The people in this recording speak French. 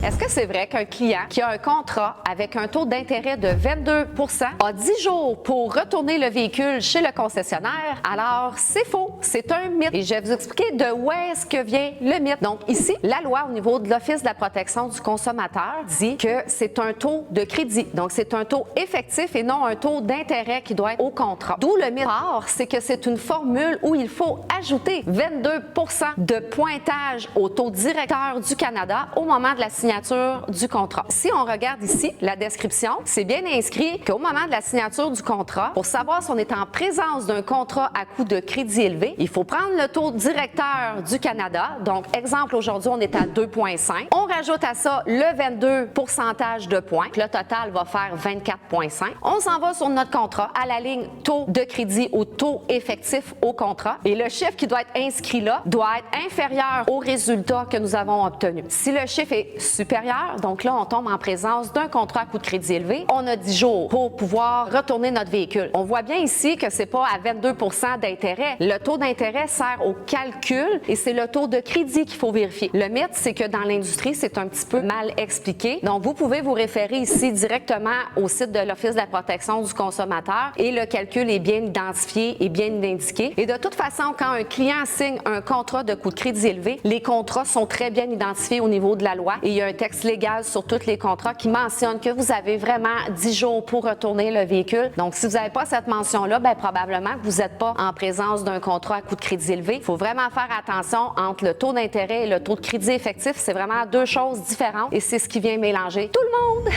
Est-ce que c'est vrai qu'un client qui a un contrat avec un taux d'intérêt de 22 a 10 jours pour retourner le véhicule chez le concessionnaire? Alors, c'est faux. C'est un mythe. Et je vais vous expliquer de où est-ce que vient le mythe. Donc, ici, la loi au niveau de l'Office de la protection du consommateur dit que c'est un taux de crédit. Donc, c'est un taux effectif et non un taux d'intérêt qui doit être au contrat. D'où le mythe, c'est que c'est une formule où il faut ajouter 22 de pointage au taux directeur du Canada au moment de la signature du contrat. Si on regarde ici la description, c'est bien inscrit qu'au moment de la signature du contrat, pour savoir si on est en présence d'un contrat à coût de crédit élevé, il faut prendre le taux directeur du Canada. Donc, exemple, aujourd'hui, on est à 2,5. On rajoute à ça le 22 pourcentage de points. Le total va faire 24,5. On s'en va sur notre contrat à la ligne taux de crédit ou taux effectif au contrat. Et le chiffre qui doit être inscrit là doit être inférieur au résultat que nous avons obtenu. Si le chiffre est supérieur, donc là, on tombe en présence d'un contrat à coût de crédit élevé, on a 10 jours pour pouvoir retourner notre véhicule. On voit bien ici que c'est pas à 22 d'intérêt. Le taux d'intérêt sert au calcul et c'est le taux de crédit qu'il faut vérifier. Le mythe, c'est que dans l'industrie, c'est un petit peu mal expliqué. Donc, vous pouvez vous référer ici directement au site de l'Office de la protection du consommateur et le calcul est bien identifié et bien indiqué. Et de toute façon, quand un client signe un contrat de coût de crédit élevé, les contrats sont très bien identifiés au niveau de la loi et il y a un texte légal sur tous les contrats qui mentionne que vous avez vraiment 10 jours pour retourner le véhicule. Donc, si vous n'avez pas cette mention-là, bien, probablement que vous n'êtes pas en présence d'un contrat à coût de crédit élevé. Il faut vraiment faire attention entre le taux d'intérêt et le taux de crédit effectif. C'est vraiment deux choses différentes et c'est ce qui vient mélanger tout le monde.